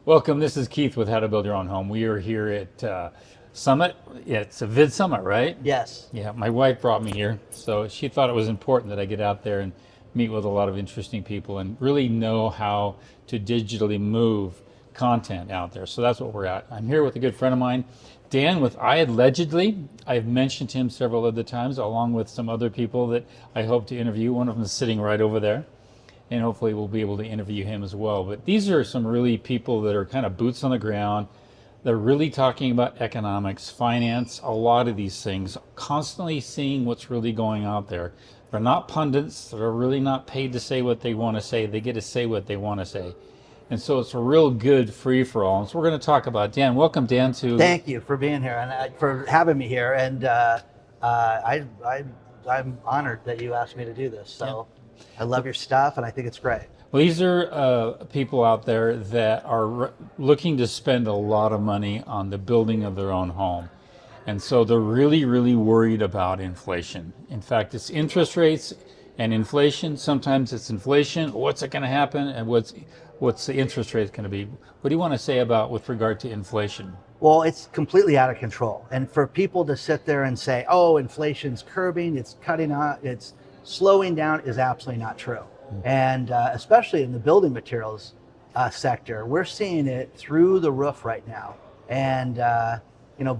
Welcome. This is Keith with How to Build Your Own Home. We are here at Summit. Yeah, it's a vid summit, right? Yes. Yeah, my wife brought me here, so she thought it was important that I get out there and meet with a lot of interesting people and really know how to digitally move content out there. So that's what we're at. I'm here with a good friend of mine, Dan with Allegedly. I've mentioned him several other times, along with some other people that I hope to interview. One of them is sitting right over there, and hopefully we'll be able to interview him as well. But these are some really people that are kind of boots on the ground. They're really talking about economics, finance, a lot of these things, constantly seeing what's really going out there. They're not pundits. They're really not paid to say what they want to say. They get to say what they want to say. And so it's a real good free-for-all. And so we're going to talk about Dan. Welcome, Dan, to... Thank you for being here and for having me here. And I'm honored that you asked me to do this. So I love your stuff, and I think it's great. Well, these are people out there that are looking to spend a lot of money on the building of their own home. And so they're really, really worried about inflation. In fact, it's interest rates and inflation. Sometimes it's inflation. What's it going to happen? And what's the interest rate going to be? What do you want to say about with regard to inflation? Well, it's completely out of control. And for people to sit there and say, oh, inflation's curbing, it's cutting out, it's slowing down, is absolutely not true. And especially in the building materials sector, we're seeing it through the roof right now. And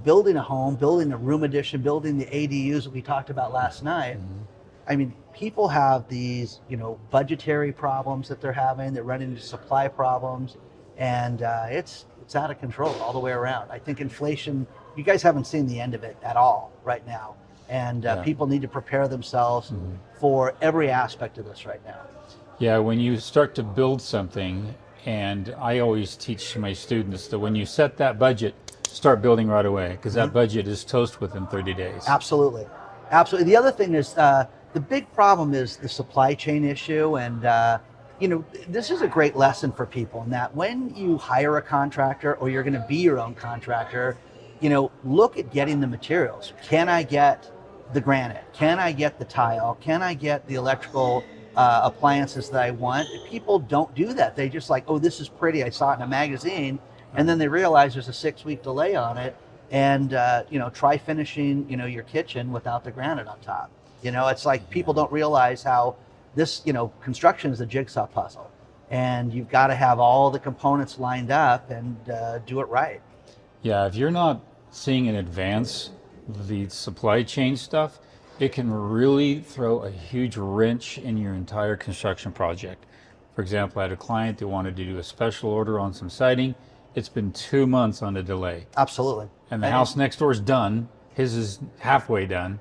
building a home, building a room addition, building the ADUs that we talked about last night. I mean, people have these, budgetary problems that they're having. They're running into supply problems, and it's out of control all the way around. I think inflation, you guys haven't seen the end of it at all right now. And people need to prepare themselves for every aspect of this right now. Yeah, when you start to build something, and I always teach my students that when you set that budget, start building right away, because that budget is toast within 30 days. Absolutely. Absolutely. The other thing is the big problem is the supply chain issue. And, this is a great lesson for people in that when you hire a contractor or you're going to be your own contractor, look at getting the materials. Can I get the granite? Can I get the tile? Can I get the electrical appliances that I want? People don't do that. They just like, oh, this is pretty. I saw it in a magazine. And then they realize there's a 6-week delay on it. And, try finishing, your kitchen without the granite on top. It's like people don't realize how this, construction is a jigsaw puzzle. And you've got to have all the components lined up and do it right. Yeah, if you're not seeing in advance the supply chain stuff, it can really throw a huge wrench in your entire construction project. For example, I had a client that wanted to do a special order on some siding. It's been 2 months on a delay. Absolutely. And the house next door is done. His is halfway done.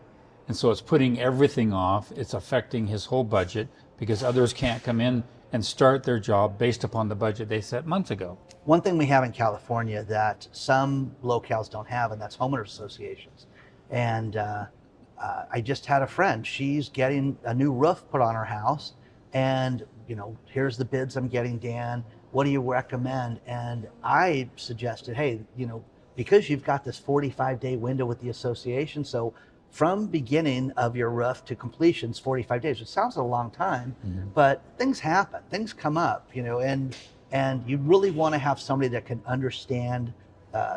And so it's putting everything off. It's affecting his whole budget because others can't come in and start their job based upon the budget they set months ago. One thing we have in California that some locales don't have, and that's homeowners associations. And I just had a friend, she's getting a new roof put on her house, and here's the bids I'm getting, Dan, what do you recommend? And I suggested, hey, because you've got this 45-day window with the association, so from beginning of your roof to completion is 45 days. It sounds like a long time, but things happen, things come up, and you really want to have somebody that can understand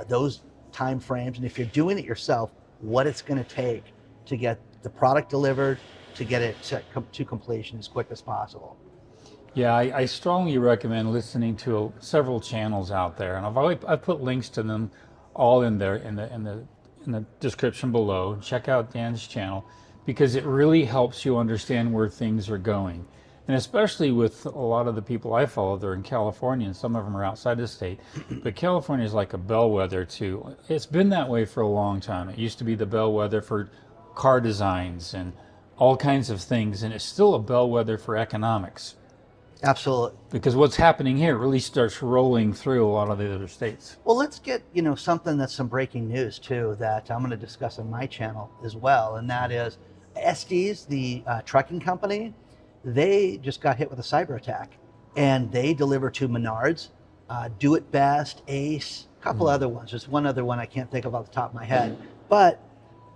those time frames, and if you're doing it yourself, what it's going to take to get the product delivered, to get it to completion as quick as possible. Yeah, I strongly recommend listening to several channels out there, and I've put links to them all in there in the description below. Check out Dan's channel because it really helps you understand where things are going. And especially with a lot of the people I follow, they're in California, and some of them are outside the state. But California is like a bellwether too. It's been that way for a long time. It used to be the bellwether for car designs and all kinds of things, and it's still a bellwether for economics. Absolutely. Because what's happening here really starts rolling through a lot of the other states. Well, let's get, something that's some breaking news too that I'm going to discuss on my channel as well. And that is Estes, the trucking company, they just got hit with a cyber attack, and they deliver to Menards, Do It Best, Ace, a couple other ones. There's one other one I can't think of off the top of my head, but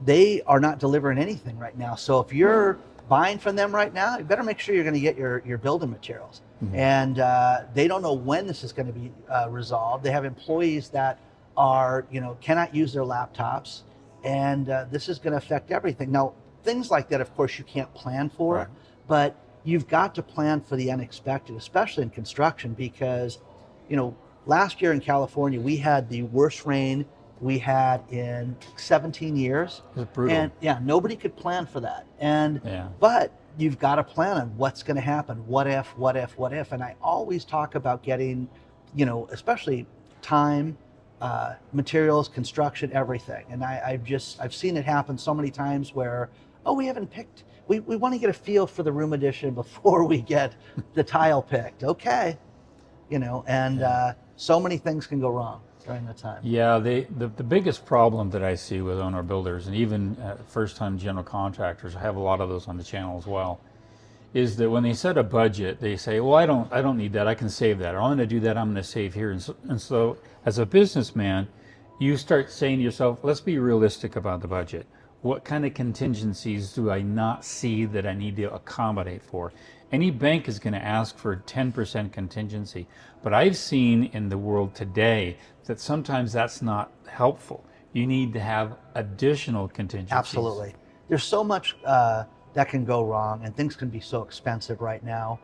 they are not delivering anything right now. So if you're buying from them right now, you better make sure you're going to get your building materials. Mhm. And they don't know when this is going to be resolved. They have employees that are, cannot use their laptops, and this is going to affect everything. Now, things like that, of course, you can't plan for, Right. but you've got to plan for the unexpected, especially in construction, because, last year in California, we had the worst rain we had in 17 years. It was brutal. And yeah, nobody could plan for that. And Yeah. but you've got to plan on what's going to happen. What if? And I always talk about getting, especially time, materials, construction, everything. And I've seen it happen so many times where, oh, we haven't picked. We want to get a feel for the room addition before we get the tile picked. Okay, and so many things can go wrong during that time. Yeah, the biggest problem that I see with owner builders and even first-time general contractors, I have a lot of those on the channel as well, is that when they set a budget, they say, well, I don't need that, I can save that, or I'm going to do that, I'm going to save here. And so as a businessman, you start saying to yourself, let's be realistic about the budget. What kind of contingencies do I not see that I need to accommodate for? Any bank is going to ask for 10% contingency, but I've seen in the world today that sometimes that's not helpful. You need to have additional contingencies. Absolutely. There's so much that can go wrong, and things can be so expensive right now.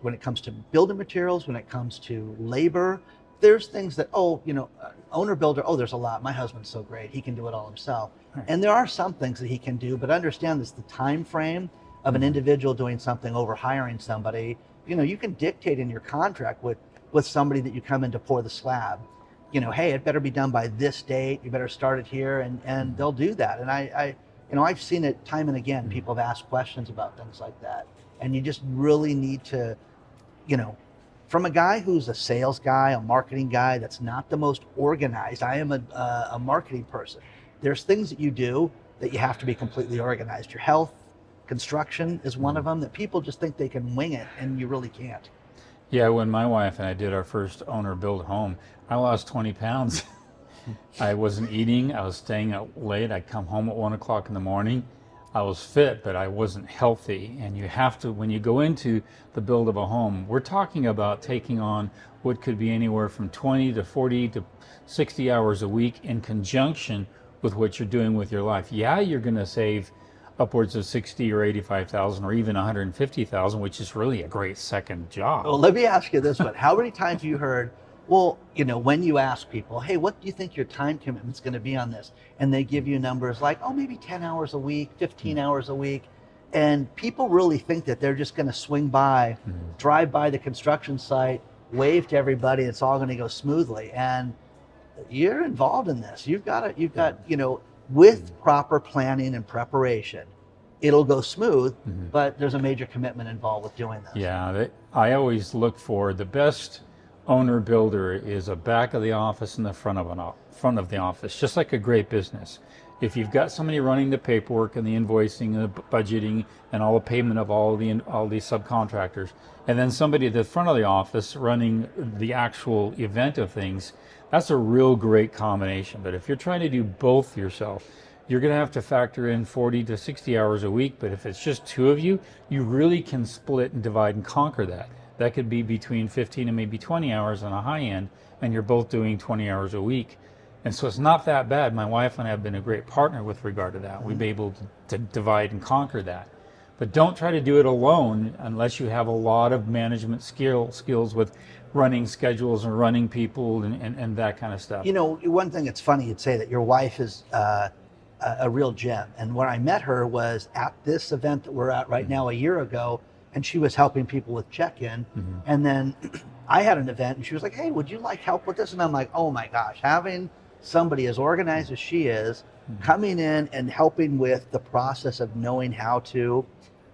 When it comes to building materials, when it comes to labor, there's things that, owner builder, there's a lot. My husband's so great, he can do it all himself. Right. And there are some things that he can do, but understand this, the time frame of an individual doing something over hiring somebody, you can dictate in your contract with somebody that you come in to pour the slab. Hey, it better be done by this date, you better start it here, and they'll do that. And I've seen it time and again. People have asked questions about things like that. And you just really need to, from a guy who's a sales guy, a marketing guy that's not the most organized. I am a marketing person. There's things that you do that you have to be completely organized. Your health, construction is one of them that people just think they can wing it, and you really can't. Yeah, when my wife and I did our first owner build home, I lost 20 pounds. I wasn't eating, I was staying out late, I'd come home at 1 o'clock in the morning. I was fit, but I wasn't healthy. And you have to, when you go into the build of a home, we're talking about taking on what could be anywhere from 20 to 40 to 60 hours a week in conjunction with what you're doing with your life. Yeah, you're going to save upwards of 60 or 85,000 or even 150,000, which is really a great second job. Well, let me ask you this one. How many times have you heard, well, when you ask people, hey, what do you think your time commitment's going to be on this? And they give you numbers like, maybe 10 hours a week, 15 hours a week. And people really think that they're just going to swing by, drive by the construction site, wave to everybody, it's all going to go smoothly. And you're involved in this. You've got, with proper planning and preparation, it'll go smooth, but there's a major commitment involved with doing this. Yeah, I always look for the best owner builder is a back of the office and the front of the office, just like a great business. If you've got somebody running the paperwork and the invoicing and the budgeting and all the payment of all the subcontractors, and then somebody at the front of the office running the actual event of things, that's a real great combination. But if you're trying to do both yourself, you're going to have to factor in 40 to 60 hours a week. But if it's just two of you, you really can split and divide and conquer that. That could be between 15 and maybe 20 hours on a high end, and you're both doing 20 hours a week. And so it's not that bad. My wife and I have been a great partner with regard to that. We've been able to divide and conquer that. But don't try to do it alone unless you have a lot of management skills with running schedules and running people and that kind of stuff. One thing that's funny, you'd say that your wife is a real gem. And when I met her was at this event that we're at right now a year ago, and she was helping people with check-in. And then I had an event and she was like, hey, would you like help with this? And I'm like, oh my gosh, having somebody as organized as she is coming in and helping with the process of knowing how to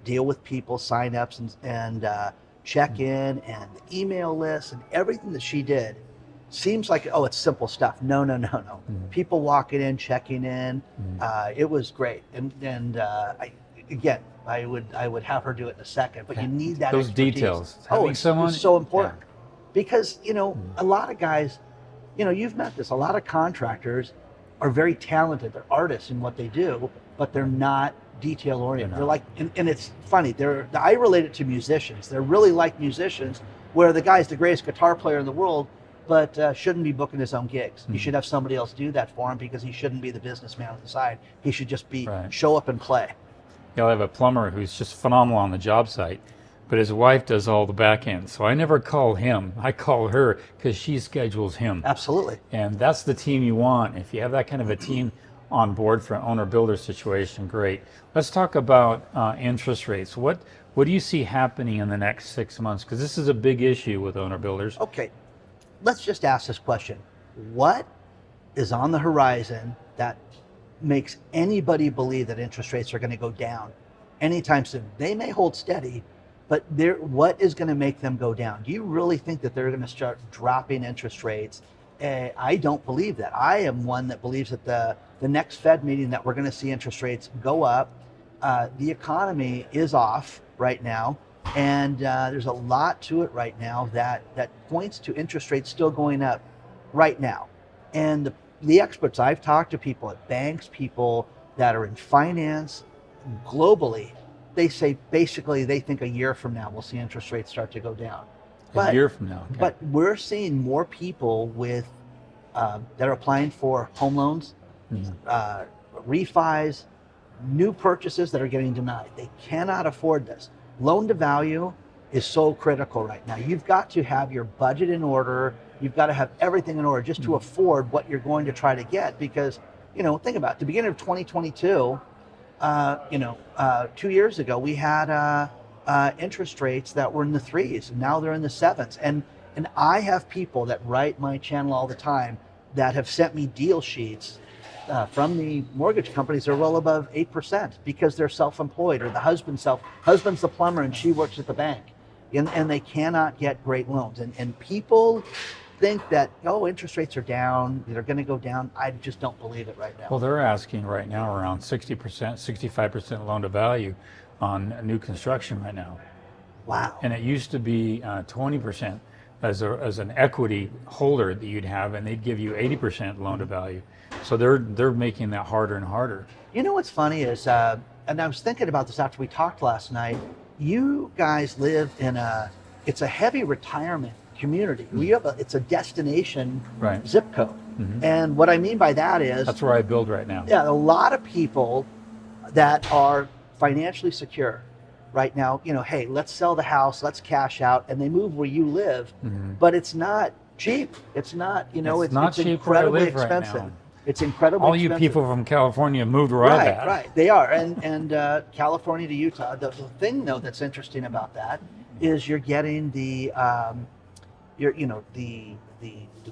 deal with people, sign-ups and check in and the email lists and everything that she did seems like, it's simple stuff. No. People walking in, checking in. It was great. And I would have her do it in a second, but you need that those expertise. Details. It's so important because, a lot of guys, you've met this, a lot of contractors are very talented. They're artists in what they do, but they're not detail oriented. You They're know. like, and it's funny. I relate it to musicians. They're really like musicians, where the guy's the greatest guitar player in the world, but shouldn't be booking his own gigs. He should have somebody else do that for him, because he shouldn't be the businessman on the side. He should just be Right. show up and play. I have a plumber who's just phenomenal on the job site, but his wife does all the back end. So I never call him. I call her because she schedules him. Absolutely. And that's the team you want. If you have that kind of a team on board for an owner-builder situation, great. Let's talk about interest rates. What do you see happening in the next 6 months? Because this is a big issue with owner-builders. Okay, let's just ask this question. What is on the horizon that makes anybody believe that interest rates are going to go down anytime soon? They may hold steady, but what is going to make them go down? Do you really think that they're going to start dropping interest rates? I don't believe that. I am one that believes that the next Fed meeting that we're going to see interest rates go up. The economy is off right now, and there's a lot to it right now that points to interest rates still going up right now. And the experts, I've talked to people at banks, people that are in finance globally, they say basically they think a year from now we'll see interest rates start to go down. A year from now. Okay. But we're seeing more people with that are applying for home loans, refis, new purchases that are getting denied. They cannot afford this. Loan to value is so critical right now. You've got to have your budget in order. You've got to have everything in order just to afford what you're going to try to get. Because, think about it. At the beginning of 2022, 2 years ago, we had interest rates that were in the 3s, and now they're in the 7s. And I have people that write my channel all the time that have sent me deal sheets from the mortgage companies that are well above 8% because they're self-employed, or the husband's the plumber and she works at the bank, and they cannot get great loans. And people think that, interest rates are down, they're going to go down. I just don't believe it right now. Well, they're asking right now around 60%, 65% loan to value on new construction right now. Wow. And it used to be 20% as an equity holder that you'd have, and they'd give you 80% loan to value. So they're making that harder and harder. You know what's funny is, and I was thinking about this after we talked last night, you guys live in it's a heavy retirement community. It's a destination zip code. And what I mean by that is, that's where I build right now. Yeah, a lot of people that are financially secure right now, hey, let's sell the house, let's cash out, and they move where you live, but it's not cheap. It's not, it's cheap incredibly where I live expensive. right now. It's incredibly expensive. All you people from California moved where I'm at. Right, they are. And California to Utah, the thing though that's interesting about that is you're getting the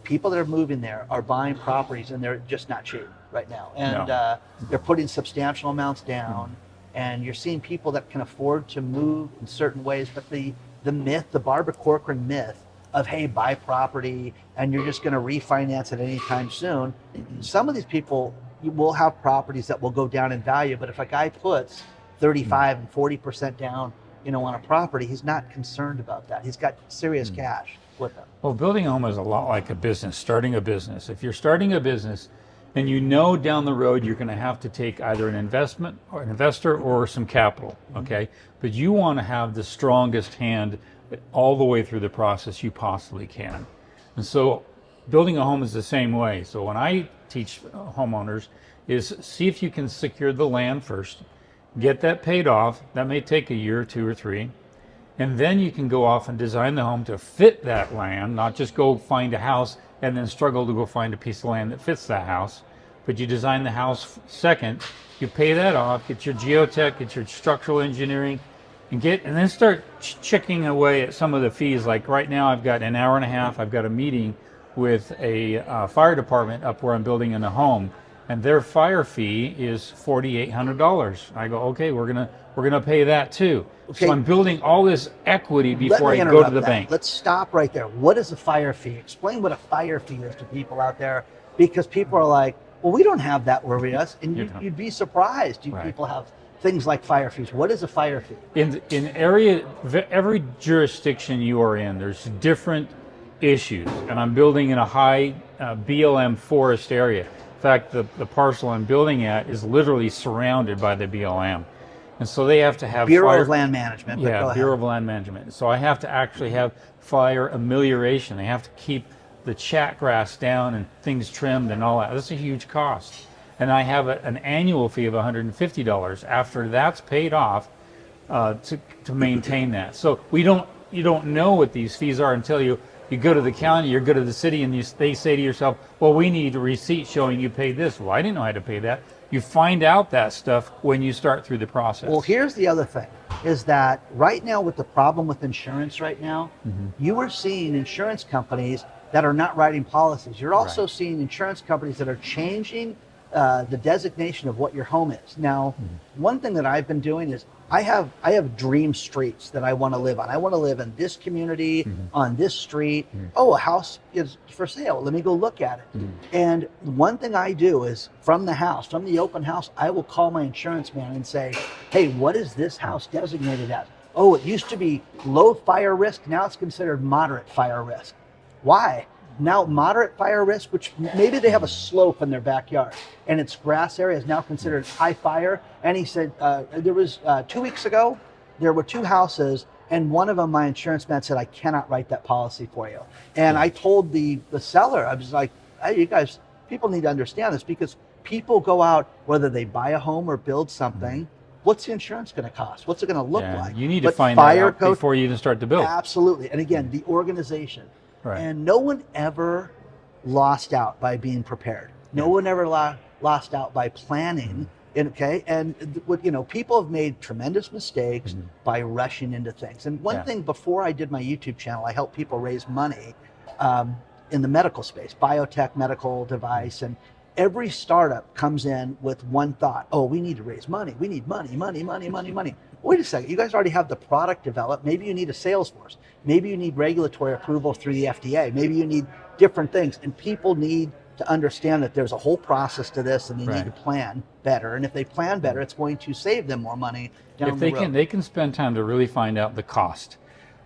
people that are moving there are buying properties, and they're just not cheap right now. And they're putting substantial amounts down. And you're seeing people that can afford to move in certain ways, but the myth, the Barbara Corcoran myth of, hey, buy property and you're just going to refinance it anytime soon. Some of these people will have properties that will go down in value, but if a guy puts 35 and 40% down, on a property, he's not concerned about that. He's got serious cash with him. Well, building a home is a lot like a business, starting a business. If you're starting a business, and down the road you're going to have to take either an investment or an investor or some capital, okay? But you want to have the strongest hand all the way through the process you possibly can. And so building a home is the same way. So when I teach homeowners is see if you can secure the land first, get that paid off. That may take a year, 2 or 3. And then you can go off and design the home to fit that land, not just go find a house and then struggle to go find a piece of land that fits that house. But you design the house second, you pay that off, get your geotech, get your structural engineering, and then start chipping away at some of the fees. Like right now I've got an hour and a half, I've got a meeting with a fire department up where I'm building in a home, and their fire fee is $4,800. I go, okay, we're gonna pay that too. Okay. So I'm building all this equity before I go to the bank. Let's stop right there. What is a fire fee? Explain what a fire fee is to people out there, because people are like, well, we don't have that where we are, and you'd be surprised. People have things like fire fees. What is a fire fee? In every jurisdiction you are in, there's different issues, and I'm building in a high BLM forest area. In fact, the parcel I'm building at is literally surrounded by the BLM. And so they have to have Bureau of Land Management. But go yeah, ahead. Bureau of Land Management. So I have to actually have fire amelioration. They have to keep the chat grass down and things trimmed and all that. That's a huge cost. And I have an annual fee of $150 after that's paid off to maintain that. So you don't know what these fees are until you go to the county, you go to the city, and they say to yourself, well, we need a receipt showing you paid this. Well, I didn't know how to pay that. You find out that stuff when you start through the process. Well, here's the other thing, is that right now with the problem with insurance right now, you are seeing insurance companies that are not writing policies. You're also seeing insurance companies that are changing the designation of what your home is. Now, one thing that I've been doing is I have dream streets that I want to live on. I want to live in this community, on this street. Oh, a house is for sale. Let me go look at it. And one thing I do is from the house, from the open house, I will call my insurance man and say, hey, what is this house designated as? Oh, it used to be low fire risk. Now it's considered moderate fire risk. Why? Now moderate fire risk, which maybe they have a slope in their backyard and its grass area is now considered high fire. And he said, there was 2 weeks ago, there were 2 houses, and one of them, my insurance man said, I cannot write that policy for you. And I told the seller, I was like, hey, you guys, people need to understand this, because people go out, whether they buy a home or build something, what's the insurance going to cost? What's it going to look like? You need to find that out before you even start to build. Absolutely. And again, the organization. Right. And no one ever lost out by being prepared. No one ever lost out by planning. Okay, and people have made tremendous mistakes by rushing into things. And one thing, before I did my YouTube channel, I helped people raise money in the medical space, biotech, medical device, and every startup comes in with one thought: oh, we need to raise money. We need money, money, money, money, money. Wait a second, you guys already have the product developed. Maybe you need a sales force. Maybe you need regulatory approval through the FDA. Maybe you need different things. And people need to understand that there's a whole process to this, and they need to plan better. And if they plan better, it's going to save them more money down the road. They can spend time to really find out the cost,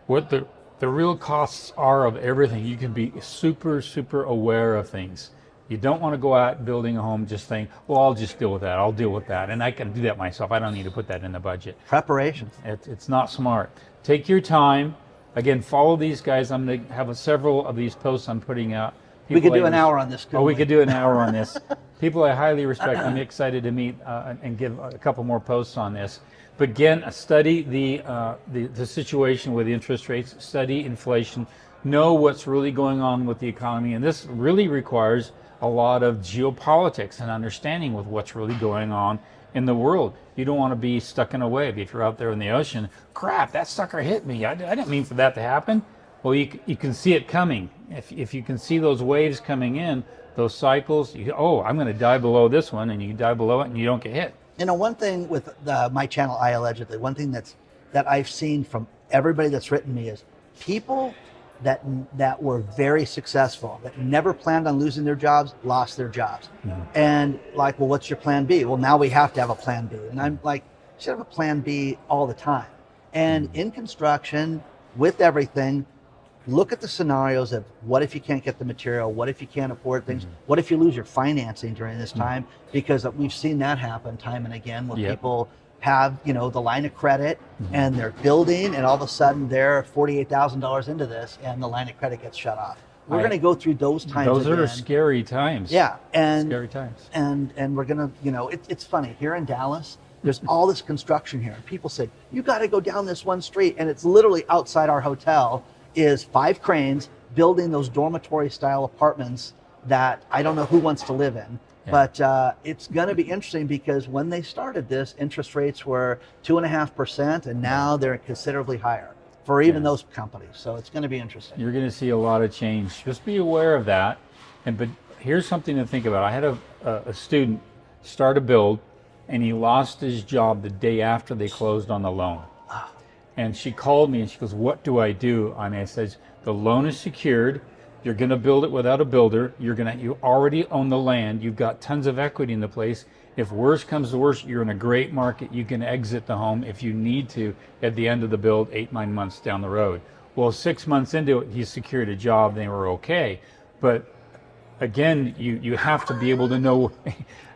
what the real costs are of everything. You can be super, super aware of things. You don't want to go out building a home just saying, well, I'll just deal with that. I'll deal with that. And I can do that myself. I don't need to put that in the budget. Preparation. It's not smart. Take your time. Again, follow these guys. I'm going to have several of these posts I'm putting out. We could do an hour on this. We could do an hour on this. People I highly respect. I'm excited to meet and give a couple more posts on this. But again, study the situation with interest rates, study inflation, know what's really going on with the economy. And this really requires a lot of geopolitics and understanding with what's really going on in the world. You don't want to be stuck in a wave. If you're out there in the ocean, crap, that sucker hit me. I didn't mean for that to happen. Well, you can see it coming. If you can see those waves coming in, those cycles, I'm going to dive below this one, and you dive below it and you don't get hit. One thing with my channel, I Allegedly, one thing that I've seen from everybody that's written me is people that were very successful, that never planned on losing their jobs, lost their jobs. And like, well, what's your plan B? Well, now we have to have a plan B. And I'm like, you should have a plan B all the time. And in construction, with everything, look at the scenarios of what if you can't get the material, what if you can't afford things, what if you lose your financing during this time, because we've seen that happen time and again where people have the line of credit and they're building, and all of a sudden they're $48,000 into this and the line of credit gets shut off. We're going to go through those times. Those again. are scary times. Yeah, and scary times. And we're going to it's funny here in Dallas. There's all this construction here, and people say you got to go down this one street, and it's literally outside our hotel is 5 cranes building those dormitory style apartments that I don't know who wants to live in. But it's going to be interesting, because when they started this, interest rates were 2.5%, and now they're considerably higher for even those companies. So it's going to be interesting. You're going to see a lot of change. Just be aware of that. But here's something to think about. I had a student start a build, and he lost his job the day after they closed on the loan. And she called me and she goes, what do I do? And I said, the loan is secured. You're going to build it without a builder. You already own the land. You've got tons of equity in the place. If worse comes to worse, you're in a great market. You can exit the home if you need to at the end of the build, 8-9 months down the road. Well, 6 months into it, he secured a job. They were okay. But again, you have to be able to know,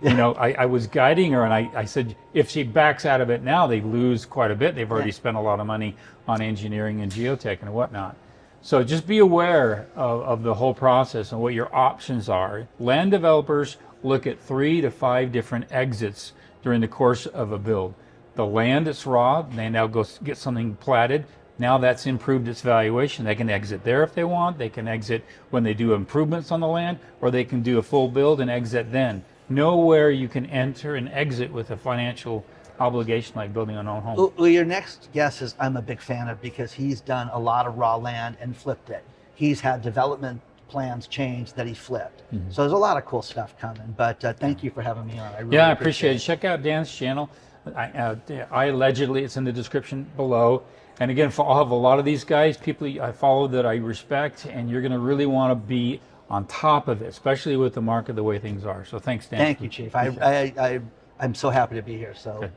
I was guiding her and I said, if she backs out of it now, they lose quite a bit. They've already spent a lot of money on engineering and geotech and whatnot. So just be aware of the whole process and what your options are. Land developers look at 3 to 5 different exits during the course of a build. The land that's raw, they now go get something platted. Now that's improved its valuation. They can exit there if they want. They can exit when they do improvements on the land, or they can do a full build and exit then. Know where you can enter and exit with a financial obligation like building an own home. Well, your next guess is I'm a big fan of, because he's done a lot of raw land and flipped it. He's had development plans changed that he flipped. So there's a lot of cool stuff coming. But thank you for having me on. I really appreciate it. Check out Dan's channel. I allegedly, it's in the description below. And again, I'll have a lot of these guys, people I follow that I respect, and you're going to really want to be on top of it, especially with the market the way things are. So thanks, Dan. Thank you, Chief. I'm so happy to be here. So Okay.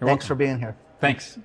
thanks for being here. Thanks.